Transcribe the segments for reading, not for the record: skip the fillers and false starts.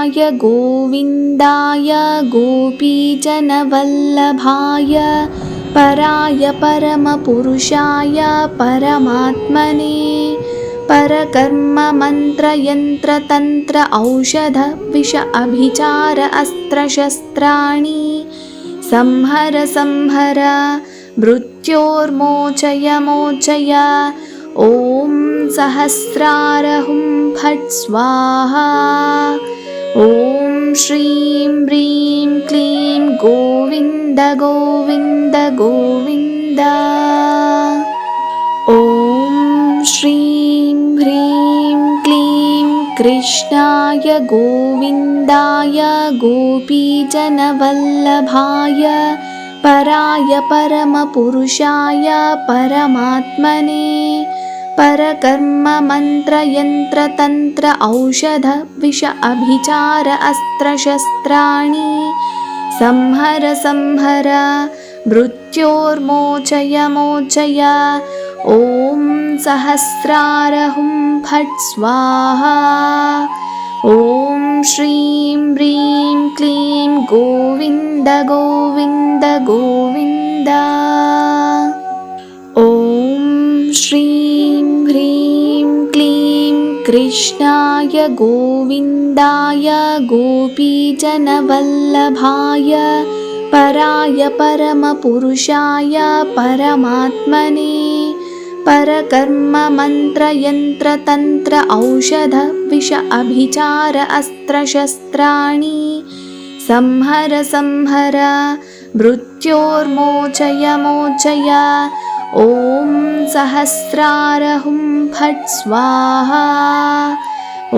कृष्णाय गोविन्दाय गोपीजनवल्लभाय पराय परमपुरुषाय परमात्मने परकर्ममन्त्रयन्त्रतन्त्र औषध विष अभिचार अस्त्रशस्त्राणि संहर संहर मृत्योर्मोचय मोचय। ॐ सहस्रार हुं फट् स्वाहा। ॐ श्रीं ह्रीं क्लीं गोविन्द गोविन्द गोविन्द। ॐ श्रीं ह्रीं क्लीं कृष्णाय गोविन्दाय गोपीजनवल्लभाय पराय परमपुरुषाय परमात्मने परकर्ममन्त्रयन्त्रतन्त्र औषध विष अभिचार अस्त्रशस्त्राणि संहर संहर मृत्योर्मोचय मोचय। ॐ सहस्रार हुं फट् स्वाहा। ॐ श्रीं ह्रीं क्लीं गोविन्द गोविन्द गोविन्द। ॐ श्रीं ह्रीं क्लीं कृष्णाय गोविन्दाय गोपीजनवल्लभाय पराय परमपुरुषाय परमात्मने परकर्ममन्त्रयन्त्रतन्त्र औषध विष अभिचार अस्त्रशस्त्राणि संहर संहर मृत्योर्मोचय मोचय। ॐ सहस्रार हुं फट् स्वाहा। ॐ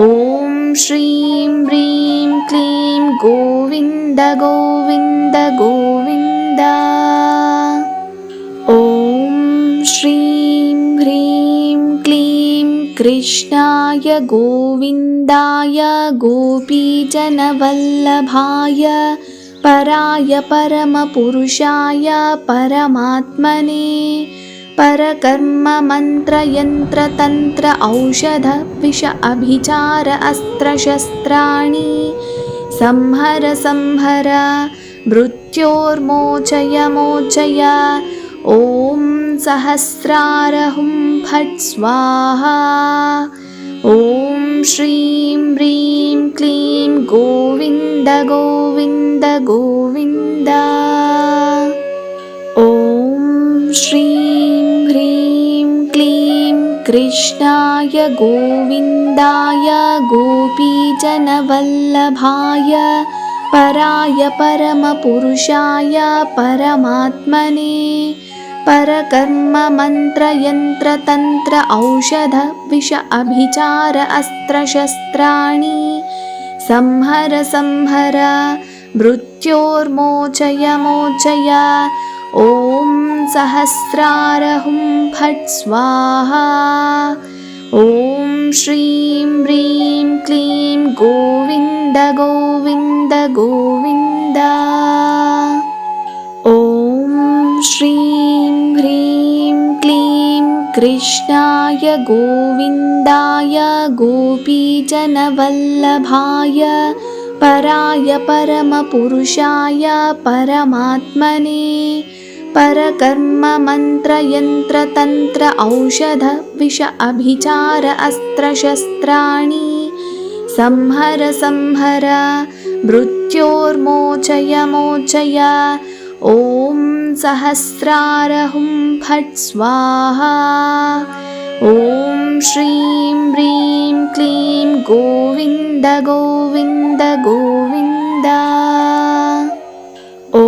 श्रीं ह्रीं क्लीं गोविन्द गोविन्द गोविन्द। ॐ श्रीं ह्रीं क्लीं कृष्णाय गोविन्दाय गोपीजनवल्लभाय पराय परमपुरुषाय परमात्मने परकर्ममन्त्रयन्त्रतन्त्र औषध विष अभिचार अस्त्रशस्त्राणि संहर संहर मृत्योर्मोचय मोचय। ॐ सहस्रार हुं फट् स्वाहा। ॐ श्रीं ह्रीं क्लीं गोविन्द गोविन्द गोविन्द। ॐ श्रीं ह्रीं क्लीं कृष्णाय गोविन्दाय गोपीजनवल्लभाय पराय परमपुरुषाय परमात्मने परकर्ममन्त्रयन्त्रतन्त्र औषध विष अभिचार अस्त्रशस्त्राणि संहर संहर मृत्योर्मोचय मोचय। ॐ सहस्रार हुं फट् स्वाहा। ॐ श्रीं ह्रीं क्लीं गोविन्द गोविन्द गोविन्द। ॐ श्रीं ह्रीं क्लीं कृष्णाय गोविन्दाय गोपीजनवल्लभाय पराय परमपुरुषाय परमात्मने परकर्ममन्त्रयन्त्रतन्त्र औषध विष अभिचार अस्त्रशस्त्राणि संहर संहर मृत्योर्मोचय मोचय। ॐ सहस्रार हुं फट् स्वाहा। ॐ श्रीं ह्रीं क्लीं गोविन्द गोविन्द गोविन्द। ॐ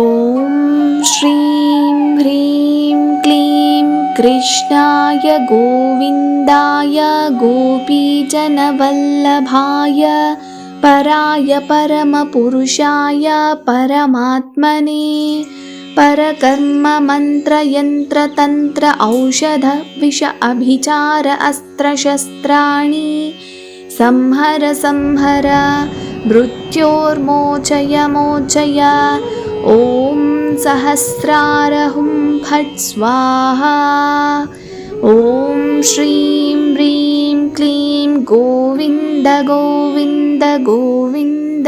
श्रीं ह्रीं क्लीं कृष्णाय गोविन्दाय गोपीजनवल्लभाय पराय परमपुरुषाय परमात्मने परकर्ममन्त्रयन्त्रतन्त्र औषध विष अभिचार अस्त्रशस्त्राणि संहर संहर मृत्योर्मोचय मोचय। ॐ सहस्रार हुं फट् स्वाहा। ॐ श्रीं ह्रीं क्लीं गोविन्द गोविन्द गोविन्द।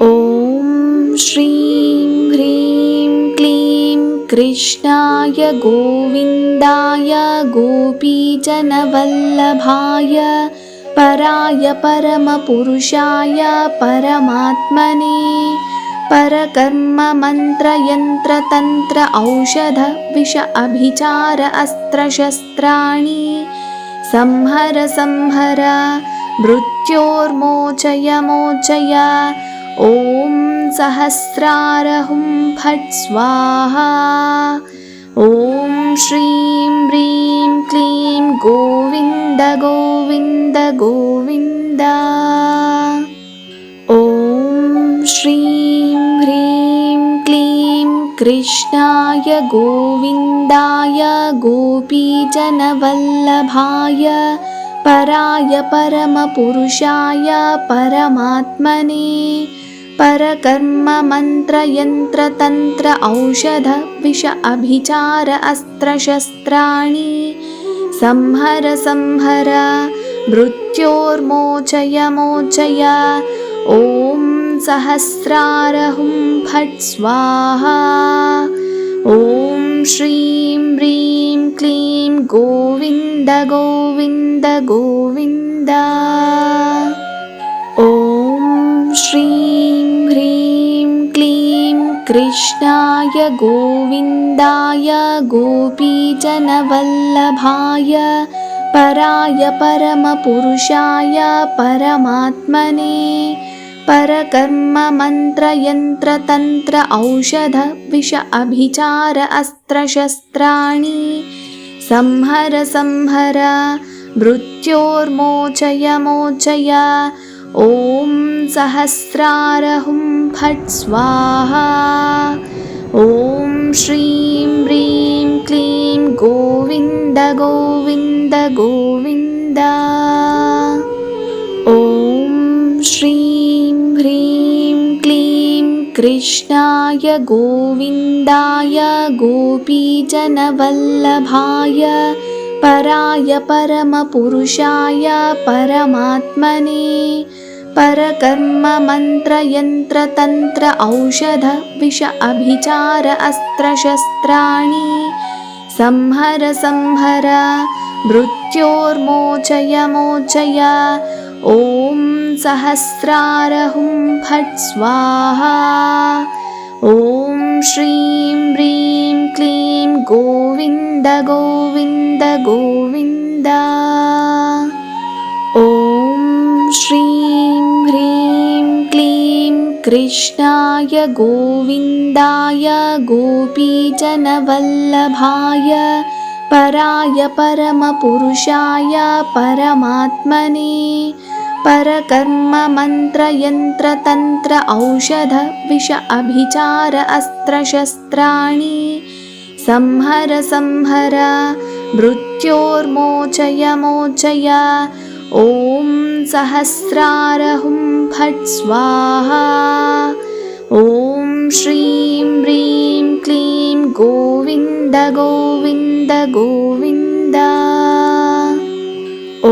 ॐ श्रीं ह्रीं क्लीं कृष्णाय गोविन्दाय गोपीजनवल्लभाय पराय परमपुरुषाय परमात्मने परकर्ममन्त्रयन्त्रतन्त्र औषध विष अभिचार अस्त्रशस्त्राणि संहर संहर मृत्योर्मोचय मोचय। ॐ सहस्रारहुं फट् स्वाहा। ॐ श्रीं ह्रीं क्लीं गोविन्द गोविन्द गोविन्द। ॐ श्रीं ह्रीं क्लीं कृष्णाय गोविन्दाय गोपीजनवल्लभाय पराय परमपुरुषाय परमात्मने परकर्ममन्त्रयन्त्रतन्त्र औषध विष अभिचार अस्त्रशस्त्राणि संहर संहर मृत्योर्मोचय मोचय। ॐ सहस्रारहुं फट् स्वाहा। ॐ श्रीं ह्रीं क्लीं गोविन्द गोविन्द गोविन्द। ॐ श्रीं ह्रीं क्लीं कृष्णाय गोविन्दाय गोपीजनवल्लभाय पराय परमपुरुषाय परमात्मने परकर्ममन्त्रयन्त्रतन्त्र औषध विष अभिचार अस्त्रशस्त्राणि संहर संहर मृत्योर्मोचय मोचय। ॐ सहस्रारहुं फट् स्वाहा। ॐ श्रीं ह्रीं क्लीं गोविन्द गोविन्द गोविन्द। ॐ श्रीं ह्रीं क्लीं कृष्णाय गोविन्दाय गोपीजनवल्लभाय पराय परमपुरुषाय परमात्मने परकर्ममन्त्रयन्त्रतन्त्र औषध विष अभिचार अस्त्रशस्त्राणि संहर संहर मृत्योर्मोचय मोचय। ॐ सहस्रारहुं फट् स्वाहा। ॐ श्रीं ह्रीं क्लीं गोविन्द गोविन्द गोविन्द। ॐ श्रीं ह्रीं क्लीं कृष्णाय गोविन्दाय गोपीजनवल्लभाय पराय परमपुरुषाय परमात्मने परकर्ममन्त्रयन्त्रतन्त्र औषध विष अभिचार अस्त्रशस्त्राणि संहर संहर मृत्योर्मोचय मोचय। ॐ सहस्रारहुं फट् स्वाहा। ॐ श्रीं ह्रीं क्लीं गोविन्द गोविन्द गोविन्द। ॐ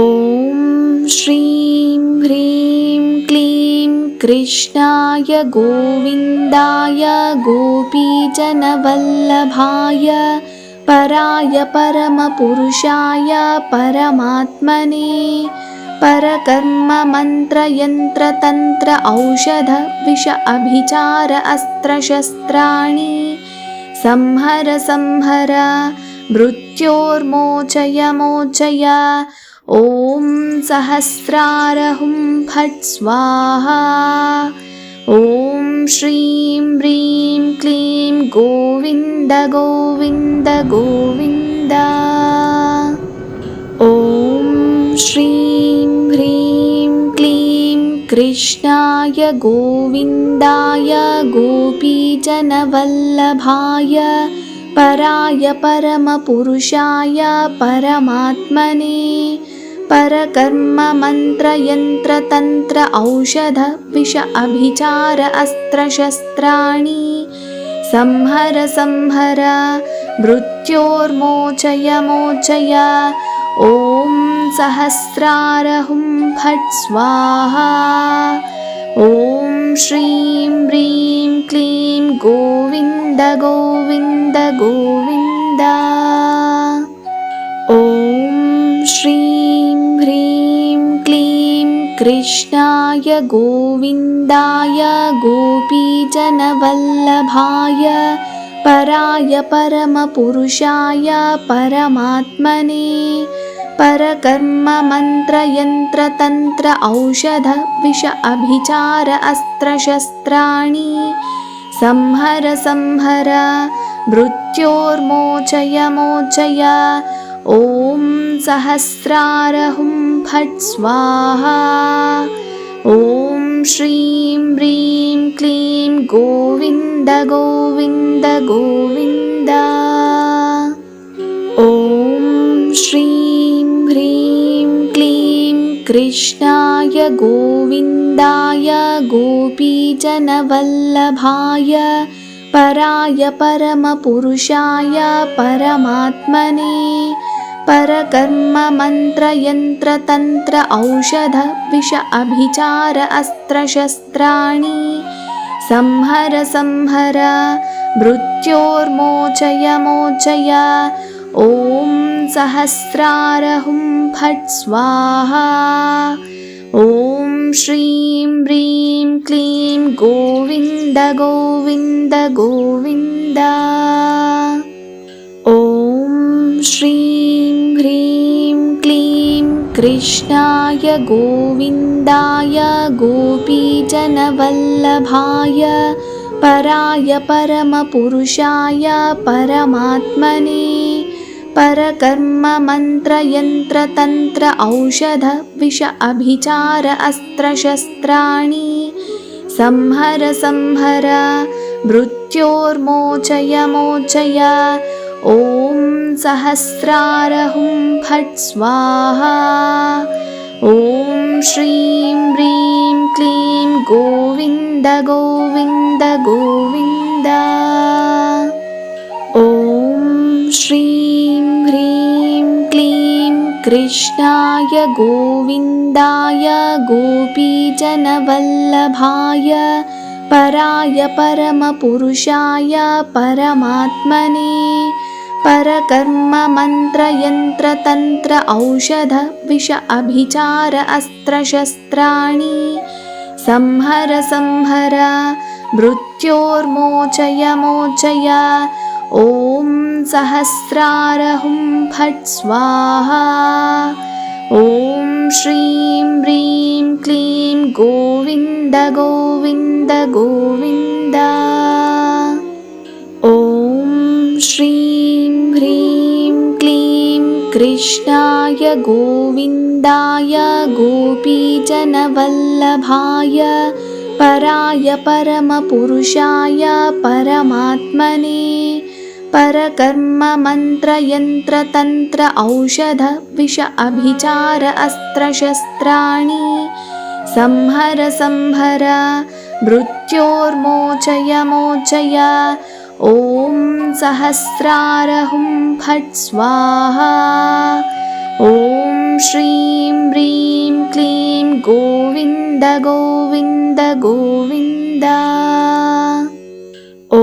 श्रीं ह्रीं क्लीं कृष्णाय गोविन्दाय गोपीजनवल्लभाय पराय परमपुरुषाय परमात्मने परकर्ममन्त्रयन्त्रतन्त्र औषध विष अभिचार अस्त्रशस्त्राणि संहर संहर मृत्योर्मोचय मोचय। ॐ सहस्रारहुं फट् स्वाहा। ॐ श्रीं ह्रीं क्लीं गोविन्द गोविन्द गोविन्द। ॐ श्रीं ह्रीं क्लीं कृष्णाय गोविन्दाय गोपीजनवल्लभाय पराय परमपुरुषाय परमात्मने परकर्ममन्त्रयन्त्रतन्त्र औषध विष अभिचार अस्त्रशस्त्राणि संहर संहर मृत्योर्मोचय मोचय। ॐ सहस्रार हुं फट् स्वाहा। ॐ श्रीं ह्रीं क्लीं गोविन्द गोविन्द गोविन्द। ॐ श्रीं ह्रीं क्लीं कृष्णाय गोविन्दाय गोपीजनवल्लभाय पराय परमपुरुषाय परमात्मने परकर्म मंत्र यंत्र तंत्र औषध विष अभिचार अस्त्र शस्त्राणि संहर संहर मृत्योर्मोचय मोचय। ॐ सहस्रार हुं फट् स्वाहा। ॐ श्रीं ह्रीं क्लीं गोविन्द गोविन्द गोविन्द। ॐ श्रीं ह्रीं क्लीं कृष्णाय गोविन्दाय गोपीजनवल्लभाय पराय परमपुरुषाय परमात्मने परकर्म मंत्र यंत्र तंत्र औषध विष अभिचार अस्त्र शस्त्राणि संहर संहर मृत्योर्मोचय मोचय। ॐ सहस्रार हुं फट् स्वाहा। ॐ श्रीं ह्रीं क्लीं गोविन्द गोविन्द गोविन्द। ॐ श्रीं ह्रीं क्लीं कृष्णाय गोविन्दाय गोपीजनवल्लभाय पराय परमपुरुषाय परमात्मने परकर्म मंत्र यंत्र तंत्र औषध विष अभिचार अस्त्र शस्त्राणि संहर संहर मृत्योर्मोचय मोचय। ॐ सहस्रार हुं फट् स्वाहा। ॐ श्रीं ह्रीं क्लीं गोविन्द गोविन्द गोविन्द। ॐ श्रीं ह्रीं क्लीं कृष्णाय गोविन्दाय गोपीजनवल्लभाय पराय परमपुरुषाय परमात्मने परकर्म मंत्र यंत्र तंत्र औषध विष अभिचार अस्त्र शस्त्राणि संहर संहर मृत्योर्मोचय मोचय। ॐ सहस्रार हुं फट् स्वाहा। ॐ श्रीं ह्रीं क्लीं गोविन्द गोविन्द गोविन्द। ॐ श्रीं ह्रीं क्लीं कृष्णाय गोविन्दाय गोपीजनवल्लभाय पराय परमपुरुषाय परमात्मने परकर्म मंत्र यंत्र तंत्र औषध विष अभिचार अस्त्र शस्त्राणि संहर संहर मृत्योर्मोचय मोचय। ॐ सहस्रार हुं फट् स्वाहा। ॐ श्रीं ह्रीं क्लीं गोविन्द गोविन्द गोविन्द। ॐ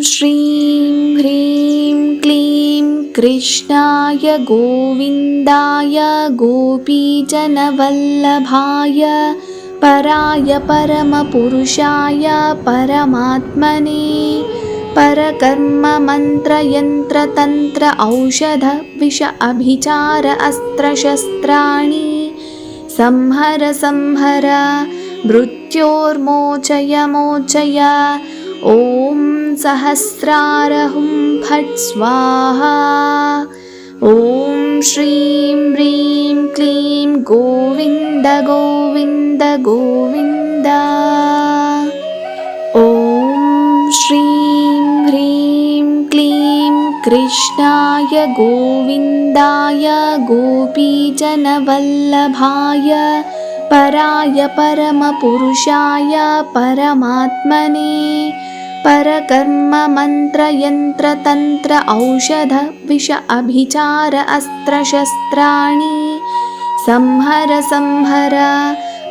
श्रीं ह्रीं क्लीं कृष्णाय गोविन्दाय गोपीजनवल्लभाय पराय परमपुरुषाय परमात्मने परकर्म मंत्र यंत्र तंत्र औषध विष अभिचार अस्त्र शस्त्राणि संहर संहर मृत्योर्मोचय मोचय। ॐ सहस्रार हुं फट् स्वाहा। ॐ श्रीं ह्रीं क्लीं गोविन्द गोविन्द गोविन्द। ॐ श्रीं ह्रीं क्लीं कृष्णाय गोविन्दाय गोपीजनवल्लभाय पराय परमपुरुषाय परमात्मने परकर्म मंत्र यंत्र तंत्र औषध विष अभिचार अस्त्र शस्त्राणि संहर संहर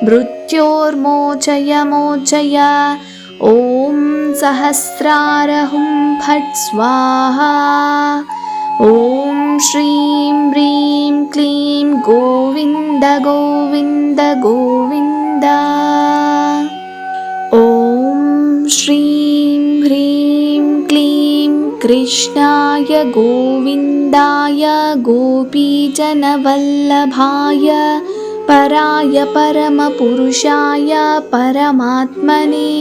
मृत्योर्मोचय मोचय। ॐ सहस्रार हुं फट् स्वाहा। ॐ श्रीं ह्रीं क्लीं गोविन्द गोविन्द गोविन्द। ॐ श्रीं ह्रीं क्लीं कृष्णाय गोविन्दाय गोपीजनवल्लभाय पराय परमपुरुषाय परमात्मने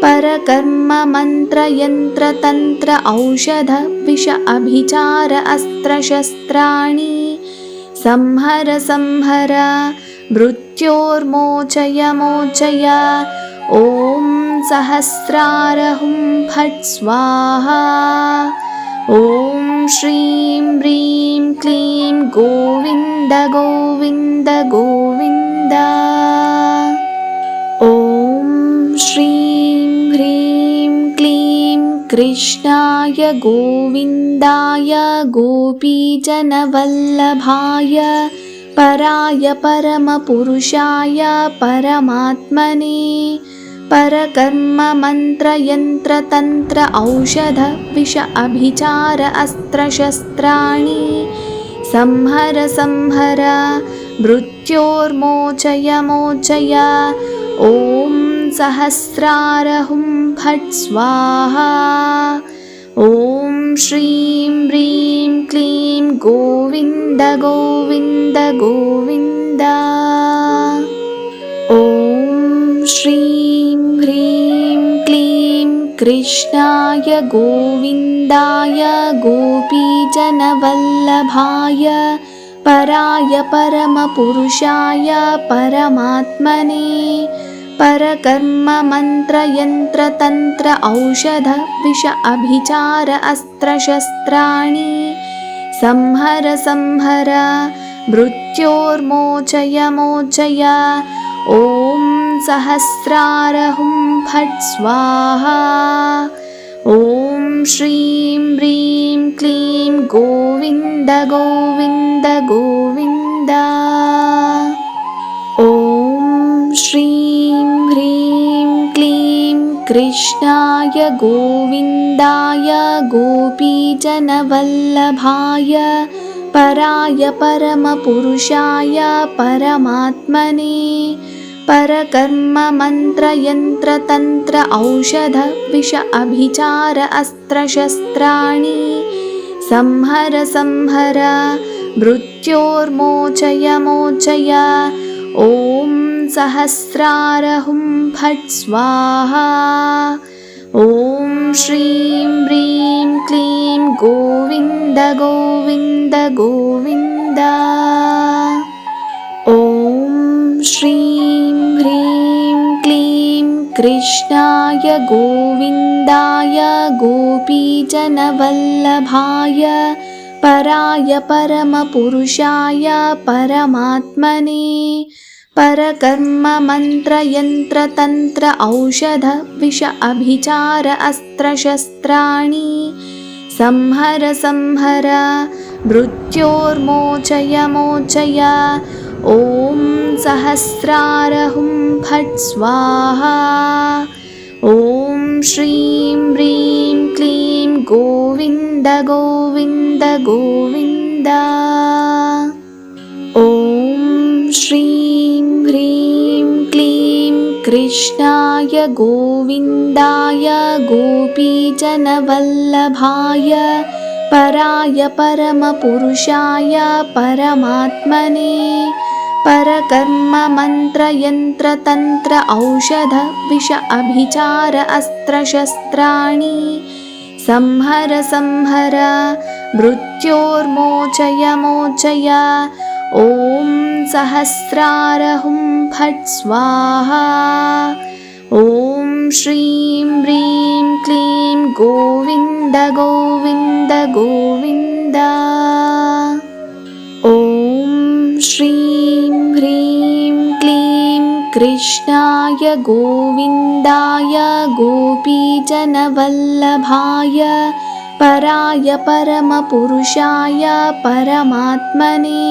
परकर्म मंत्र यंत्र तंत्र औषध विष अभिचार अस्त्र शस्त्राणि संहर संहर मृत्योर्मोचय मोचय। ॐ सहस्रार हुं फट् स्वाहा। ॐ श्रीं ह्रीं क्लीं गोविन्द गोविन्द गोविन्द। ॐ श्रीं ह्रीं क्लीं कृष्णाय गोविन्दाय गोपीजनवल्लभाय पराय परमपुरुषाय परमात्मने परकर्म मंत्र यंत्र तंत्र औषध विष अभिचार अस्त्र शस्त्राणि संहर संहर मृत्योर्मोचय मोचय। ॐ सहस्रार हुं फट् स्वाहा। ॐ श्रीं ह्रीं क्लीं गोविन्द गोविन्द गोविन्द। ॐ श्रीं ह्रीं क्लीं कृष्णाय गोविन्दाय गोपीजनवल्लभाय पराय परमपुरुषाय परमात्मने परकर्म मंत्र यंत्र तंत्र औषध विष अभिचार अस्त्र शस्त्राणि संहर संहर मृत्योर्मोचय मोचय। ॐ सहस्रार हुं फट् स्वाहा। ॐ श्रीं ह्रीं क्लीं गोविन्द गोविन्द गोविन्द। ॐ श्रीं ह्रीं क्लीं कृष्णाय गोविन्दाय गोपीजनवल्लभाय पराय परमपुरुषाय परमात्मने परकर्म मंत्र यंत्र तंत्र औषध विष अभिचार अस्त्र शस्त्राणि संहर संहर मृत्योर्मोचय मोचय। ॐ सहस्रार हुं फट् स्वाहा। ॐ श्रीं ह्रीं क्लीं गोविन्द गोविन्द गोविन्द। ॐ श्रीं ह्रीं क्लीं कृष्णाय गोविन्दाय गोपीजनवल्लभाय पराय परमपुरुषाय परमात्मने परकर्म मंत्र यंत्र तंत्र औषध विष अभिचार अस्त्र शस्त्राणि संहर संहर मृत्योर्मोचय मोचय। ॐ सहस्रार हुं फट् स्वाहा। ॐ श्रीं ह्रीं क्लीं गोविन्द गोविन्द गोविन्द। ॐ श्रीं ह्रीं क्लीं कृष्णाय गोविन्दाय गोपीजनवल्लभाय पराय परमपुरुषाय परमात्मने परकर्म मंत्र यंत्र तंत्र औषध विष अभिचार अस्त्र शस्त्राणि संहर संहर मृत्योर्मोचय मोचय। ॐ सहस्रार हुं फट् स्वाहा। ॐ श्रीं ह्रीं क्लीं गोविन्द गोविन्द गोविन्द। ॐ श्रीं ह्रीं क्लीं कृष्णाय गोविन्दाय गोपीजनवल्लभाय पराय परमपुरुषाय परमात्मने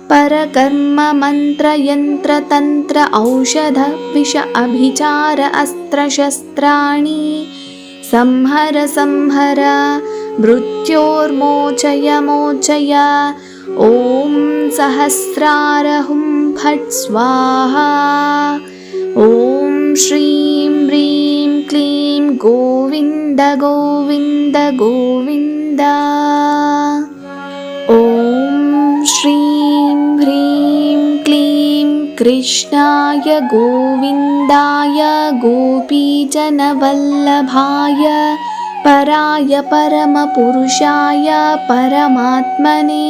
परकर्ममन्त्रयन्त्रतन्त्र औषध विष अभिचार अस्त्रशस्त्राणि संहर संहर मृत्योर्मोचय मोचय। ॐ सहस्रारहुं फट् स्वाहा। ॐ श्रीं ह्रीं क्लीं गोविन्द गोविन्द गोविन्द। ॐ श्रीं ह्रीं क्लीं कृष्णाय गोविन्दाय गोपीजनवल्लभाय पराय परमपुरुषाय परमात्मने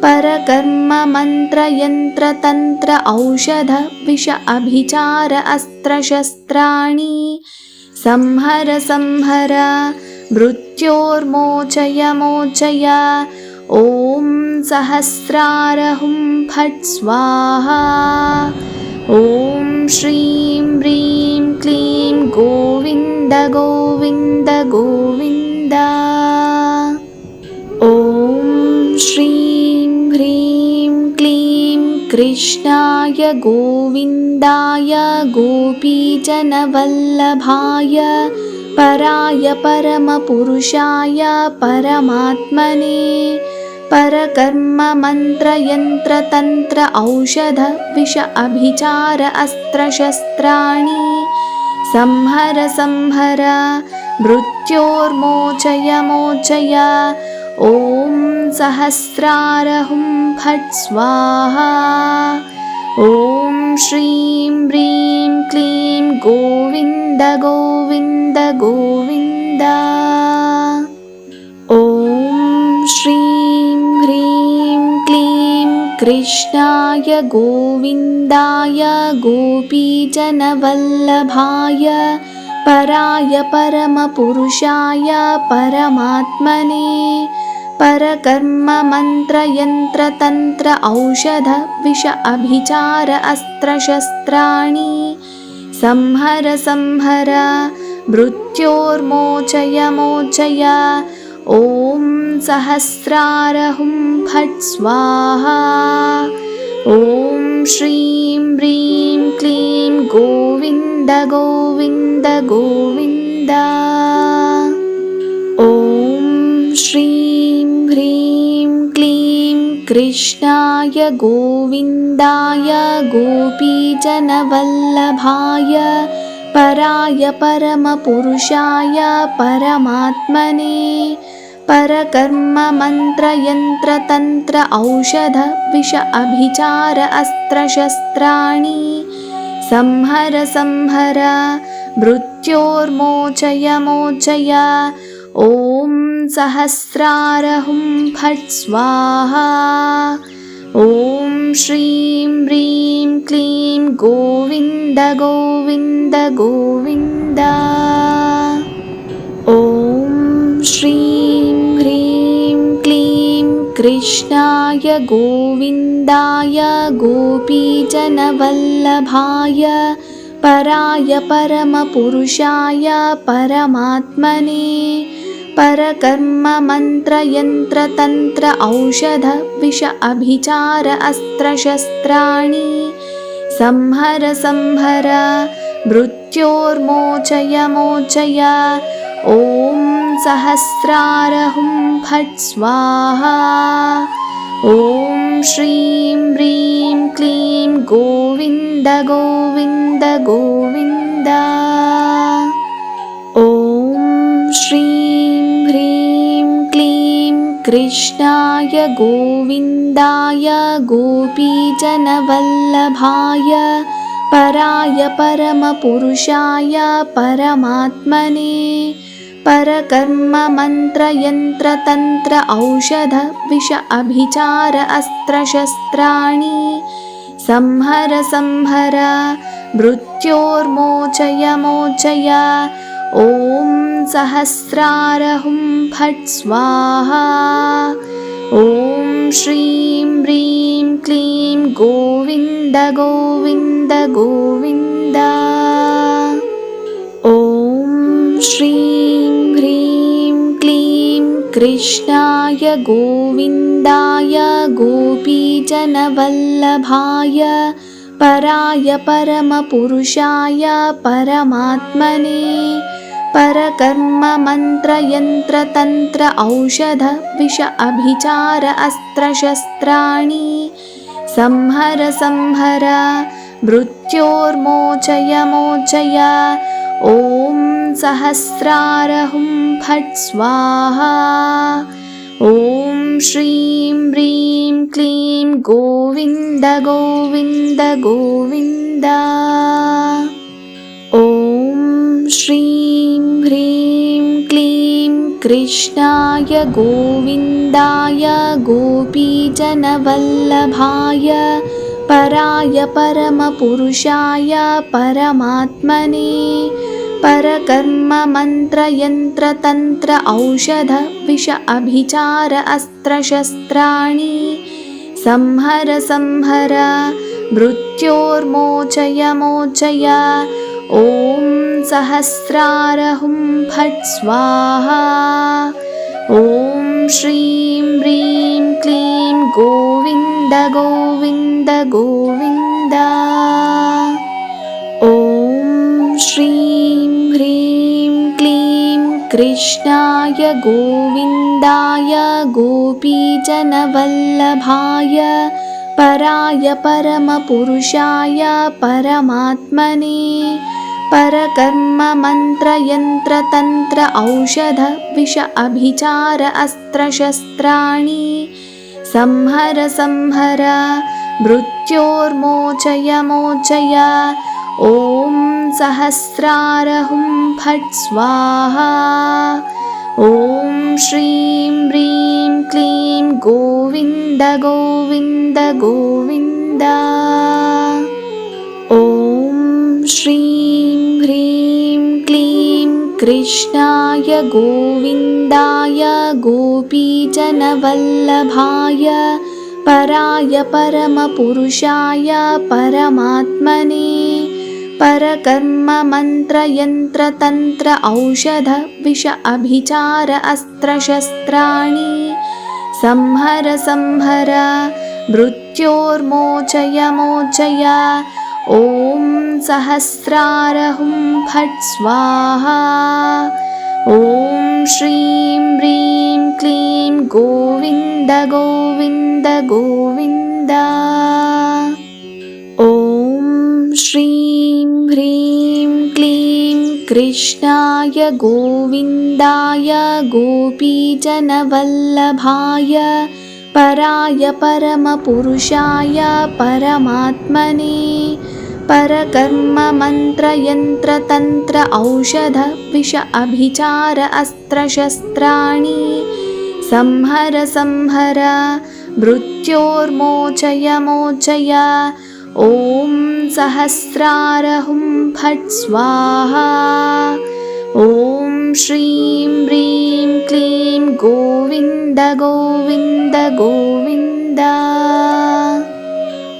परकर्ममन्त्रयन्त्रतन्त्र औषध विष अभिचार अस्त्रशस्त्राणि संहर संहर मृत्योर्मोचय मोचय। ॐ सहस्रारहुं फट् स्वाहा। ॐ श्रीं ह्रीं क्लीं गोविन्द गोविन्द गोविन्द। ॐ श्रीं ह्रीं क्लीं कृष्णाय गोविन्दाय गोपीजनवल्लभाय पराय परमपुरुषाय परमात्मने परकर्ममन्त्रयन्त्रतन्त्र औषध विष अभिचार अस्त्रशस्त्राणि संहर संहर मृत्योर्मोचय मोचय। ॐ सहस्रारहुं फट् स्वाहा। ॐ श्रीं ह्रीं क्लीं गोविन्द गोविन्द गोविन्द। ॐ श्रीं ह्रीं क्लीं कृष्णाय गोविन्दाय गोपीजनवल्लभाय पराय परमपुरुषाय परमात्मने परकर्ममन्त्रयन्त्रतन्त्र औषध विष अभिचार अस्त्रशस्त्राणि संहर संहर मृत्योर्मोचय मोचय। ॐ सहस्रारहुं फट् स्वाहा। ॐ श्रीं ह्रीं क्लीं गोविन्द गोविन्द गोविन्द। ॐ श्रीं ह्रीं क्लीं कृष्णाय गोविन्दाय गोपीजनवल्लभाय पराय परमपुरुषाय परमात्मने परकर्ममन्त्रयन्त्रतन्त्र औषध विष अभिचार अस्त्रशस्त्राणि संहर संहर मृत्योर्मोचय मोचय। ॐ सहस्रारहुं फट् स्वाहा। ॐ श्रीं ह्रीं क्लीं गोविन्द गोविन्द गोविन्द। ॐ श्रीं ह्रीं क्लीं कृष्णाय गोविन्दाय गोपीजनवल्लभाय पराय परमपुरुषाय परमात्मने परकर्ममन्त्रयन्त्रतन्त्र औषध विष अभिचार अस्त्रशस्त्राणि संहर संहर मृत्योर्मोचय मोचय। ॐ सहस्रारहुं फट् स्वाहा। ॐ श्रीं ह्रीं क्लीं गोविन्द गोविन्द गोविन्द। ॐ श्रीं ह्रीं क्लीं कृष्णाय गोविन्दाय गोपीजनवल्लभाय पराय परमपुरुषाय परमात्मने परकर्ममन्त्रयन्त्रतन्त्र औषध विष अभिचार अस्त्रशस्त्राणि संहर संहर मृत्योर्मोचय मोचय। ॐ सहस्रारहुं फट् स्वाहा। ॐ श्रीं ह्रीं क्लीं गोविन्द गोविन्द गोविन्द। ॐ श्रीं ह्रीं क्लीं कृष्णाय गोविन्दाय गोपीजनवल्लभाय पराय परमपुरुषाय परमात्मने परकर्ममन्त्रयन्त्रतन्त्र औषध विष अभिचार अस्त्रशस्त्राणि संहर संहर मृत्योर्मोचय मोचय। ॐ सहस्रारहुं फट् स्वाहा। ॐ श्रीं ह्रीं क्लीं गोविन्द गोविन्द गोविन्द। ॐ श्रीं ह्रीं क्लीं कृष्णाय गोविन्दाय गोपीजनवल्लभाय पराय परमपुरुषाय परमात्मने परकर्ममन्त्रयन्त्रतन्त्र औषध विष अभिचार अस्त्रशस्त्राणि संहर संहर मृत्योर्मोचय मोचय। ॐ सहस्रारहुं फट् स्वाहा। ॐ श्रीं ह्रीं क्लीं गोविन्द गोविन्द गोविन्द। ॐ श्रीं ह्रीं क्लीं कृष्णाय गोविन्दाय गोपीजनवल्लभाय पराय परमपुरुषाय परमात्मने परकर्ममन्त्रयन्त्रतन्त्र औषध विष अभिचार अस्त्रशस्त्राणि संहर संहर मृत्योर्मोचय मोचय। ॐ सहस्रारहुं फट् स्वाहा। ॐ श्रीं ह्रीं क्लीं गोविन्द गोविन्द गोविन्द। ॐ श्रीं ह्रीं क्लीं कृष्णाय गोविन्दाय गोपीजनवल्लभाय पराय परमपुरुषाय परमात्मने परकर्ममन्त्रयन्त्रतन्त्र औषध विष अभिचार अस्त्रशस्त्राणि संहर संहर मृत्योर्मोचय मोचय। ॐ सहस्रारहुं फट् स्वाहा। ॐ श्रीं ह्रीं क्लीं गोविन्द गोविन्द गोविन्द। ॐ श्रीं ह्रीं क्लीं कृष्णाय गोविन्दाय गोपीजनवल्लभाय पराय परमपुरुषाय परमात्मने परकर्ममन्त्रयन्त्रतन्त्र औषध विष अभिचार अस्त्रशस्त्राणि संहर संहर मृत्योर्मोचय मोचय। ॐ सहस्रारहुं फट् स्वाहा। ॐ श्रीं ह्रीं क्लीं गोविन्द गोविन्द गोविन्द।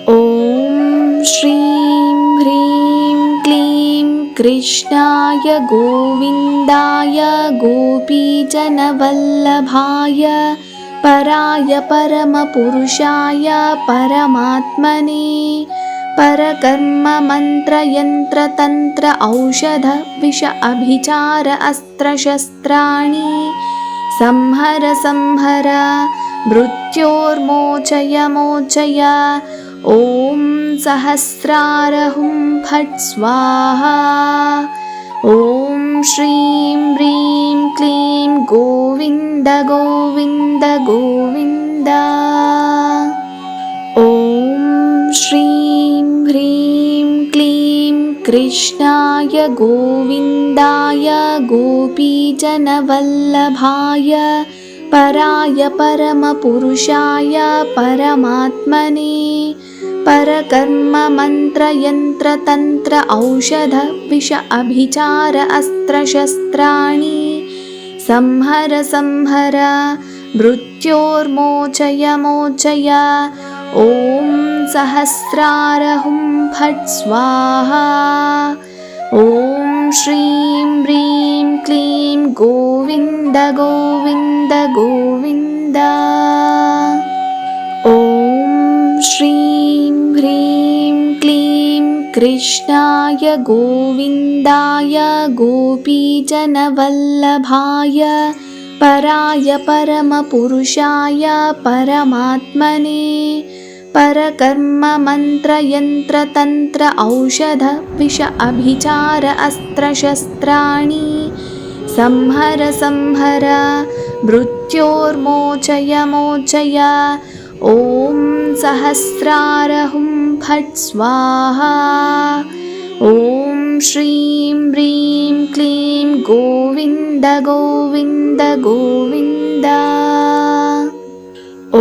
ॐ श्रीं ह्रीं क्लीं कृष्णाय गोविन्दाय गोपीजनवल्लभाय पराय परमपुरुषाय परमात्मने परकर्ममन्त्रयन्त्रतन्त्र औषध विष अभिचार अस्त्रशस्त्राणि संहर संहर मृत्योर्मोचय मोचय। ॐ सहस्रारहुं फट् स्वाहा। ॐ श्रीं ह्रीं क्लीं गोविन्द गोविन्द गोविन्द। ॐ श्रीं ह्रीं क्लीं कृष्णाय गोविन्दाय गोपीजनवल्लभाय पराय परमपुरुषाय परमात्मने परकर्ममन्त्रयन्त्रतन्त्र औषध विष अभिचार अस्त्रशस्त्राणि संहर संहर मृत्योर्मोचय मोचय। ॐ सहस्रार हुं फट् स्वाहा। ॐ श्रीं ह्रीं क्लीं गोविन्द गोविन्द गोविन्द। ॐ श्रीं ह्रीं क्लीं कृष्णाय गोविन्दाय गोपीजनवल्लभाय पराय परमपुरुषाय परमात्मने परकर्म मंत्र यंत्र तंत्र औषध विष अभिचार अस्त्र शस्त्राणि संहर संहर मृत्योर्मोचय मोचय। ॐ सहस्रार हुं फट् स्वाहा। ॐ श्रीं ह्रीं क्लीं गोविन्द गोविन्द गोविन्द। ॐ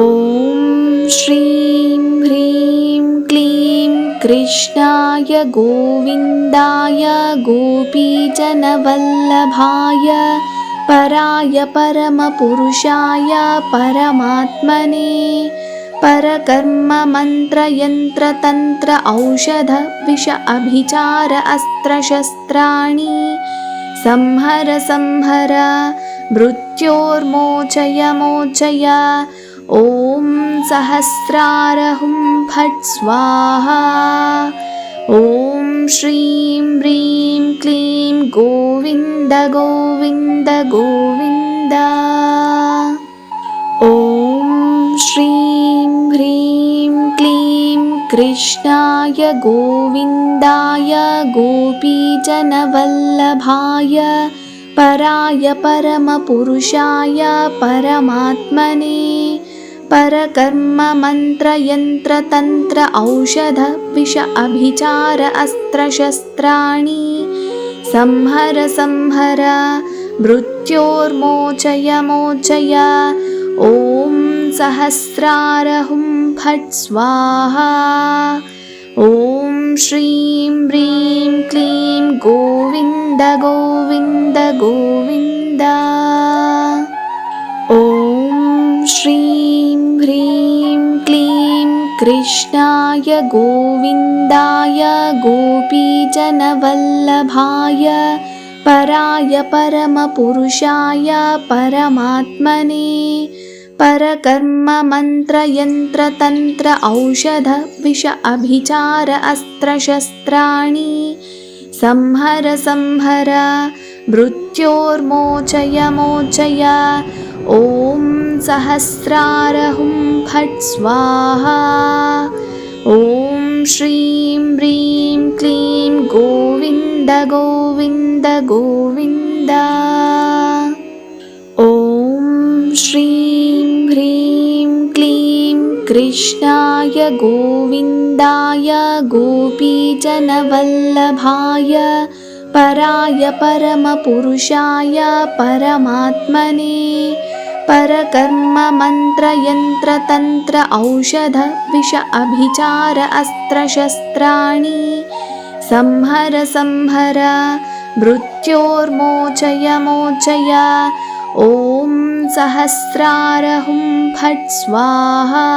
श्रीं ह्रीं क्लीं कृष्णाय गोविन्दाय गोपीजनवल्लभाय पराय परमपुरुषाय परमात्मने परकर्म मंत्र यंत्र तंत्र औषध विष अभिचार अस्त्र शस्त्राणि संहर संहर मृत्योर्मोचय मोचय। ॐ सहस्रार हुं फट् स्वाहा। ॐ श्रीं ह्रीं क्लीं गोविन्द गोविन्द गोविन्द। ॐ श्रीं ह्रीं क्लीं कृष्णाय गोविन्दाय गोपीजनवल्लभाय पराय परमपुरुषाय परमात्मने परकर्म मंत्र यंत्र तंत्र औषध विष अभिचार अस्त्र शस्त्राणि संहर संहर मृत्योर्मोचय मोचय। ॐ सहस्रार हुं फट् स्वाहा। ॐ श्रीं ह्रीं क्लीं गोविन्द गोविन्द गोविन्द। ॐ श्रीं ह्रीं क्लीं कृष्णाय गोविन्दाय गोपीजनवल्लभाय पराय परमपुरुषाय परमात्मने परकर्म मंत्र यंत्र तंत्र औषध विष अभिचार अस्त्र शस्त्राणि संहर संहर मृत्योर्मोचय मोचय। ॐ सहस्रार हुं फट् स्वाहा। ॐ श्रीं ह्रीं क्लीं गोविन्द गोविन्द गोविन्द। ॐ श्रीं ह्रीं क्लीं कृष्णाय गोविन्दाय गोपीजनवल्लभाय पराय परमपुरुषाय परमात्मने परकर्म मंत्र यंत्र तंत्र औषध विष अभिचार अस्त्र शस्त्राणि संहर संहर मृत्योर्मोचय मोचय। ॐ सहस्रार हुं फट् स्वाहा।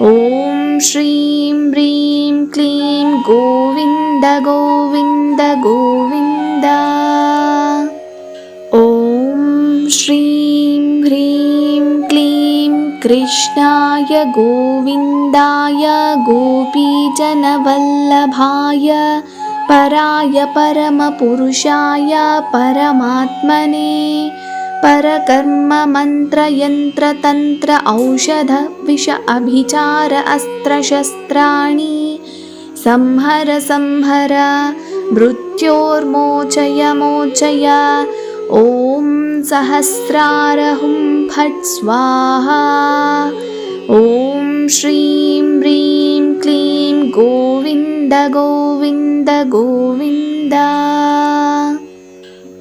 ॐ श्रीं ह्रीं क्लीं गोविन्द गोविन्द गोविन्द। ॐ श्रीं ह्रीं क्लीं कृष्णाय गोविन्दाय गोपीजनवल्लभाय पराय परमपुरुषाय परमात्मने परकर्म मंत्र यंत्र तंत्र औषध विष अभिचार अस्त्र शस्त्राणि संहर संहर मृत्योर्मोचय मोचय। ॐ सहस्रार हुं फट् स्वाहा। ॐ श्रीं ह्रीं क्लीं गोविन्द गोविन्द गोविन्द।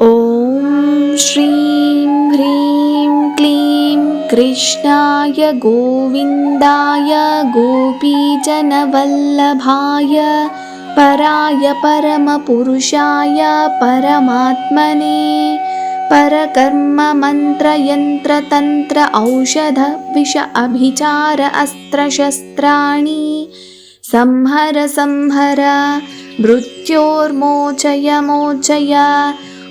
ॐ श्रीं ह्रीं क्लीं कृष्णाय गोविन्दाय गोपीजनवल्लभाय पराय परमपुरुषाय परमात्मने परकर्म मंत्र यंत्र तंत्र औषध विष अभिचार अस्त्र शस्त्राणि संहर संहर मृत्योर्मोचय मोचय।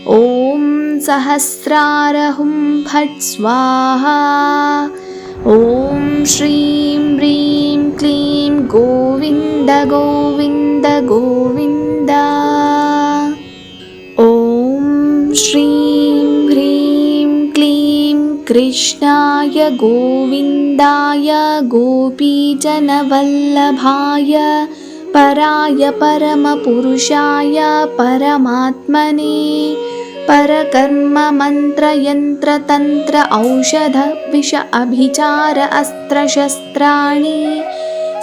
ॐ सहस्रार हुं फट् स्वाहा। ॐ श्रीं ह्रीं क्लीं गोविन्द गोविन्द गोविन्द। ॐ श्रीं ह्रीं क्लीं कृष्णाय गोविन्दाय गोपीजनवल्लभाय पराय परमपुरुषाय परमात्मने परकर्म मंत्र यंत्र तंत्र औषध विष अभिचार अस्त्र शस्त्राणि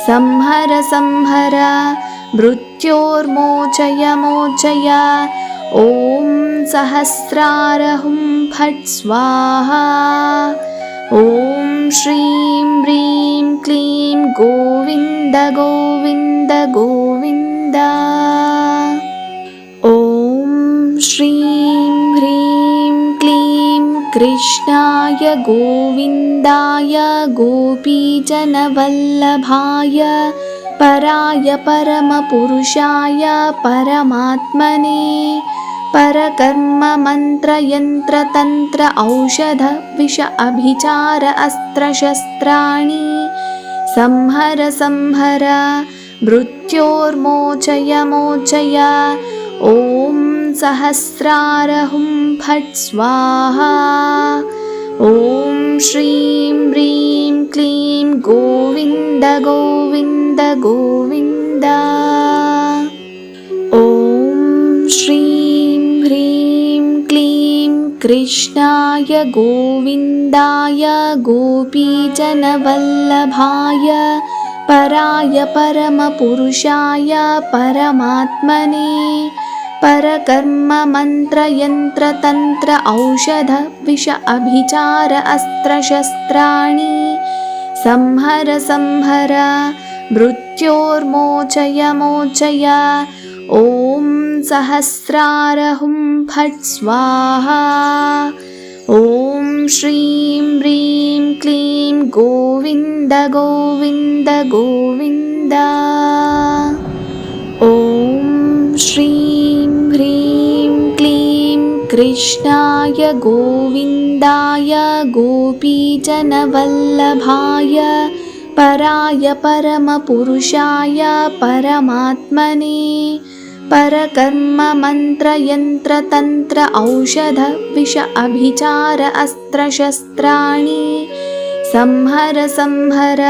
संहर संहर मृत्योर्मोचय मोचय। ॐ सहस्रार हुं फट् स्वाहा। ॐ श्रीं ह्रीं क्लीं गोविन्द गोविन्द गोविन्द। ॐ श्रीं ह्रीं क्लीं कृष्णाय गोविन्दाय गोपीजनवल्लभाय पराय परमपुरुषाय परमात्मने परकर्म मंत्र यंत्र तंत्र औषध विष अभिचार अस्त्र शस्त्राणि संहर संहर मृत्योर्मोचय मोचय। ॐ सहस्रार हुं फट् स्वाहा। ॐ श्रीं ह्रीं क्लीं गोविन्द गोविन्द गोविन्द। ॐ श्रीं ह्रीं क्लीं कृष्णाय गोविन्दाय गोपीजनवल्लभाय पराय परमपुरुषाय परमात्मने परकर्म मंत्र यंत्र तंत्र औषध विष अभिचार अस्त्र शस्त्राणि संहर संहर मृत्योर्मोचय मोचय। ॐ सहस्रार हुं फट् स्वाहा। ॐ श्रीं ह्रीं क्लीं गोविन्द गोविन्द गोविन्द। ॐ श्रीं ह्रीं क्लीं कृष्णाय गोविन्दाय गोपीजनवल्लभाय पराय परमपुरुषाय परमात्मने परकर्म मंत्र यंत्र तंत्र औषध विष अभिचार अस्त्र शस्त्राणि संहर संहर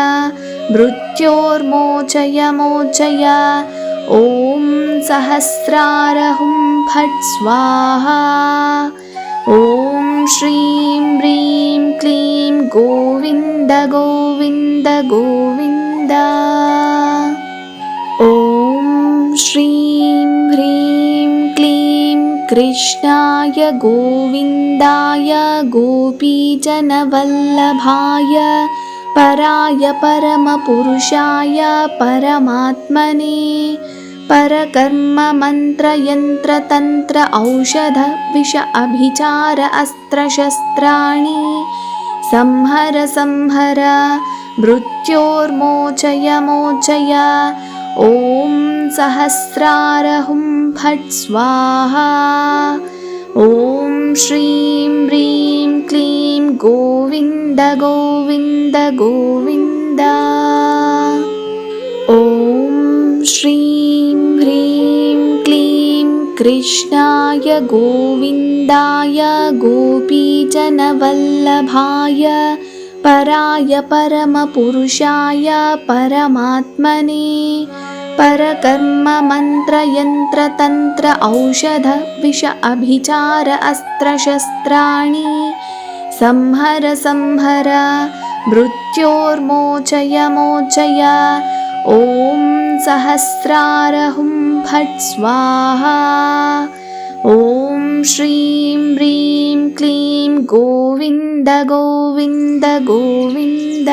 मृत्योर्मोचय मोचय। ॐ सहस्रार हुं फट् स्वाहा। ॐ श्रीं ह्रीं क्लीं गोविन्द गोविन्द गोविन्द। ॐ श्रीं ह्रीं क्लीं कृष्णाय गोविन्दाय गोपीजनवल्लभाय पराय परमपुरुषाय परमात्मने परकर्म मंत्र यंत्र तंत्र औषध विष अभिचार अस्त्र शस्त्राणि संहर संहर मृत्योर्मोचय मोचय। ॐ सहस्रार हुं फट् स्वाहा। ॐ श्रीं ह्रीं क्लीं गोविन्द गोविन्द गोविन्द। ॐ श्रीं ह्रीं क्लीं कृष्णाय गोविन्दाय गोपीजनवल्लभाय पराय परमपुरुषाय परमात्मने परकर्म मंत्र यंत्र तंत्र औषध विष अभिचार अस्त्र शस्त्राणि संहर संहर मृत्योर्मोचय मोचय। ॐ सहस्रार हुं फट् स्वाहा। ॐ श्रीं ह्रीं क्लीं गोविन्द गोविन्द गोविन्द।